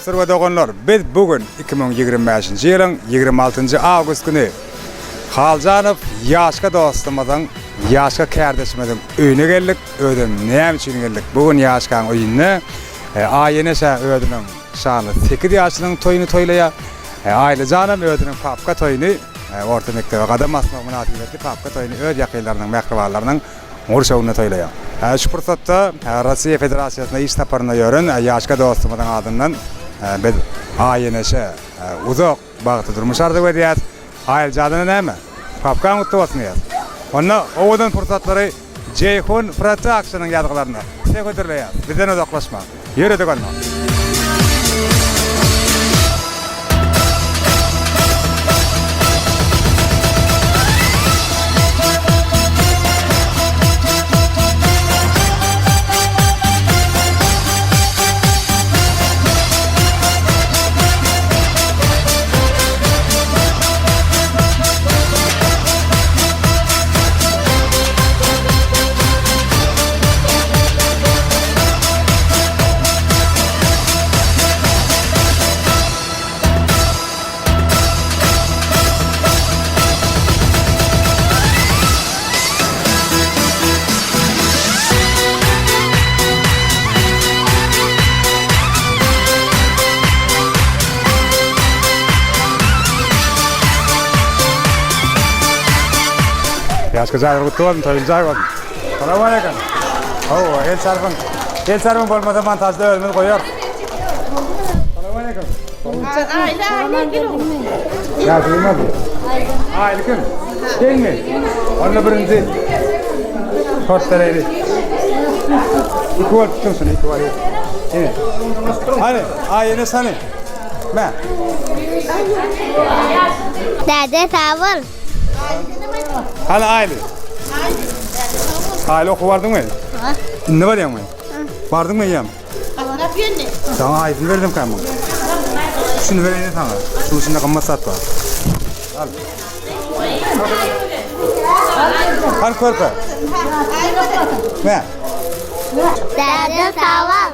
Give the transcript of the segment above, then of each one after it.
dostlar ve doganlar, biz bugün 2025-nji ýylyň 26-njy awgust güni Haljanov ýaşka dostumyň, ýaşka kärdeşimiň öýüne geldik. Ödüm näme üçin geldik? Bugün ýaşkaň öýünde aýeneşe ödüniň şany 8 ýaşynyň toýuny toýlaýar. Aýlyjanam ödüniň papka toýuny orta mektebe gadam asmak münasibetli papka toýuny öz ýakynlarynyň, mähribanlarynyň urşawyna toýlaýar. Şu pursatda Russiya Federasyasynda iş taparına ýörün ýaşka dostumyň adyndan biz aýeneşe uzak bagty durmuşardyk we diýär. Aýlyjanyň näme? Papka mutlu bolsun diýär. Onda owadan pursatlary Jeyhun Production'yň ýazgylaryna segedirleýär. Bizden uzaklaşma. Ýöredik onda. Ýaşka jaýlar gutly bolsun, toýun jaý bolsun. Salam aleykum. El sarfın bolmasa montajda ölmez goýar. Salam aleykum. Ya duymadı. Aýlykum. Gelme. Onda birinji tortlaraydı. İki volt tutmuşsun, iki var. Evet. Hani, aýene sany. Mä. Dede tavır. Hala aile. Aile oku vardın mı? Ne var yani? Vardın mı yiyem? Sana aydın verdim kanka. Şunu vereyim sana. Şunun içinde kamma sat var. Al. Al korku. Ne? Dede tavır.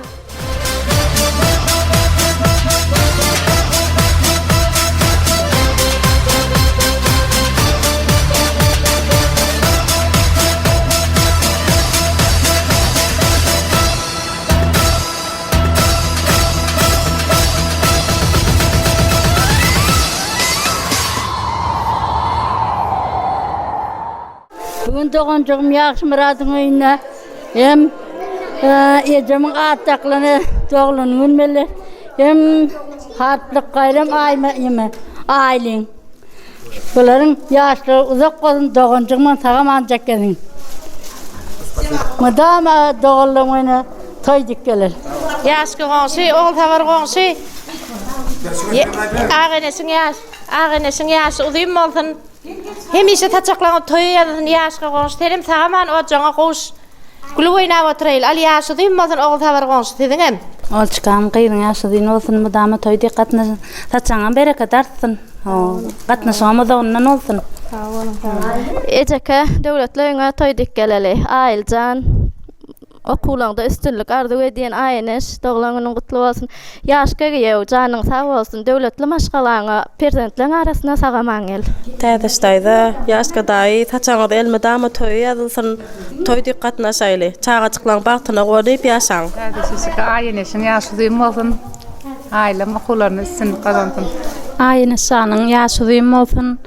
Bugün doğancığım yaxşı Murat'ın öýüne hem ejemiň atdaklaryny doğulanyň günmeler hem harplyk gaýram aýma aýlyň. Bularyň ýaşlary uzak bolsun doğancygman saga manjak gelin. Madam doğulanyň toýdyk geler. Ýaşky goňşy, oğul tabar goňşy. Agyneşiň ýaşy uzyn bolsun. Hemişe taçaklaňyp toýýaryn ýaşka goňşy terim saman o jaňa goş. Gülüwýna oturayl. Al ýaşy diýmezin oğul tabar goňşy diňem. Ol çykam gyýyň ýaşy diýen bolsun madama toýdy gatnaşy. Taçaňa bereket artsyn. Gatnaşmada ondan bolsun. Ejeke döwletleýiňe toýdyk geleli. Aýljan okulanda üstünlük ardy ediýän aýeneş dogulanyň gutly bolsun. Ýaşka giýew, janyň sag bolsun. Döwletli maşgalaňa perzentleriň arasynda sagaman gel. Täzeşdaýda ýaşka daýy taçaňa elme dama toýy ýazylsyn, toýdyk gatnaşaýly. Çaga çyklaň bagtyna goýup ýaşaň. Täzeşik aýeneşiň ýaşy diýen bolsun. Aýlem okullaryny üstünlük gazandyň. Aýeneş şanyň ýaşy diýen bolsun.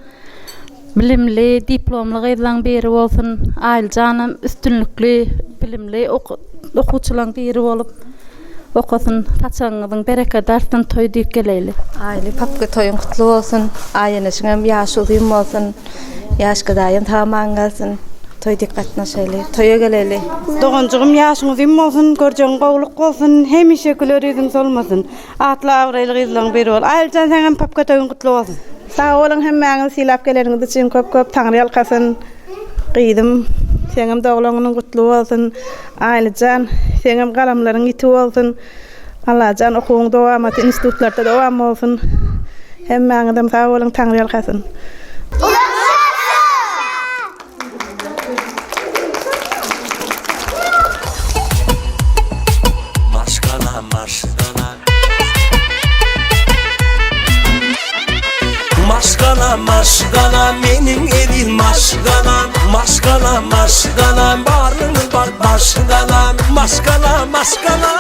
Bilimli, diplomly gyzlaň biri bolsun. Aýljanam üstünlükli, bilimli okuwçylaryň biri bolup okasyn, taçaňyň bereket artsyn, toýdyk geleli. Aýly papka toýun gutly bolsun. Aýeneşiňem ýaşy uzyn bolsun. Ýaşka daýyn tamaman galsyn. Toýdyk gatnaşaýly, toýa geleli. Dogancygym ýaşyň uzyn bolsun, görjeň gowluk bolsun, hemişe gülerizin solmasyn. Atla awraýly gyzlaň biri bol. Aýljan seňem papka toýun gutly bolsun. Sağ olun hemmäňiz silap geleriňiz üçin köp taňry ýalkasyn. Gyýdym. Seňem dogulanyň gutly bolsun. Aýlyjan, seňem galamlaryň ýiti bolsun. Allahan okuwyň dowam etsin, institutlarda dowam bolsun. Hemmäňizem sağ olun, taňry ýalkasyn. Maşkala maşkala menin edil maşkala. Maşkala maşkala barını bak maşkala. Maşkala maşkala.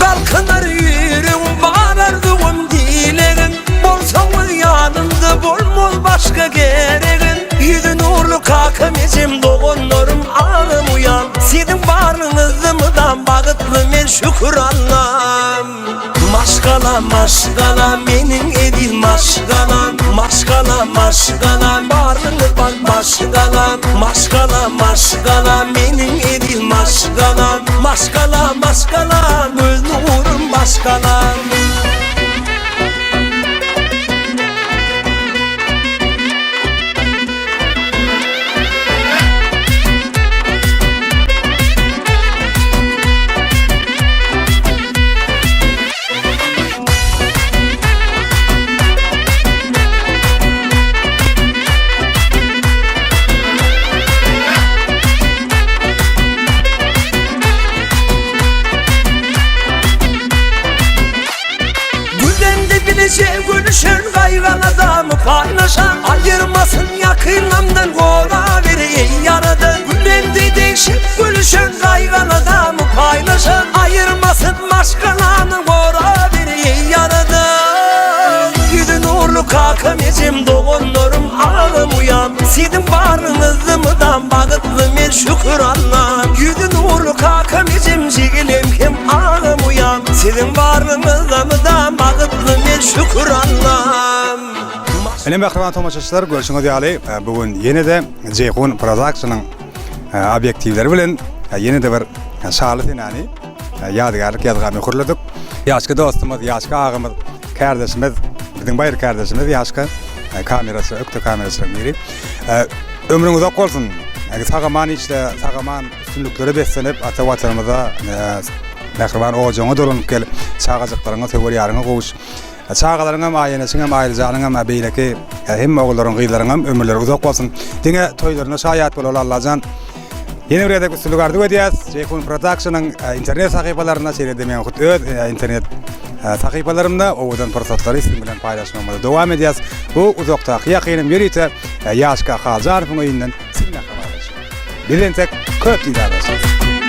Kalkınar yüreğim bağırardığım dileğim. Bolsanız yanımda bolmol başka gereğin. Yüzü nurlu kakamizim doğunlarım ağım uyan. Sizin varlığınızımdan bağıtlı men şükür Allah'ım. Maşkala maşkala menin edil maşkala. Maşkala maşkala varlığınız bak maşkala. Maşkala maşkala menin edil maşkala. Maşkala maşkala göz nurum başkala. Gülüşen kaygan adamı paylaşan. Ayırmasın yakınımdan gora vereyim yaradan. Gülendi değişip gülüşen kaygan adamı paylaşan. Ayırmasın maşkalanın gora vereyim yaradan. Yüzü nurlu kakamizim doğunlarım ağım uyan. Sizin varlığınızımdan bağıtlı men şükür Allah'ım. Yüzü nurlu kakamizim zigilim kim ağım uyan. Sizin varlığınızdan bağıtlı men şükür Allah'ım. Önemli akran tomaşaçılar görüşüňiz ýaly. Bugün yine de Jeyhun Production'ın obyektivleri bilen yine de bir şaly tinani ýadgarlyk ýazgamy kurladyk. Ýaşky dostumyz, ýaşky agymyz, kardeşimiz, biziň baýry kardeşimiz ýaşky kamerasy, ökte kamerasy biri. Ömrüňiz uzak bolsun. Sagaman içde, sagaman üstünlükleri beslenip ata watanymyza nähriban ojaňa dolanyp gelip çağajyklaryňa töwer ýaryňa goýuş. Çağalaryňam, aýeneşiňam, aýlyjanyňam, beýleki hemme ogullaryň, gyýlaryňam ömürleri uzak bolsun. Diňe toýlaryna şaýat bolal Allahjan. Yeni bir edek üstünlük ardy edýäs. Jeyhun Production'ın internet sahypalaryna seyredemeýän hut öz internet sahypalarymda owadan pursatlary ismi bilen paýlaşmamda dowam edýäs. Bu uzakdaky ýakynym ýerite Ýaşka Haljarowyň öýünden siňle habarlaşýar. Bilentek köp diýär.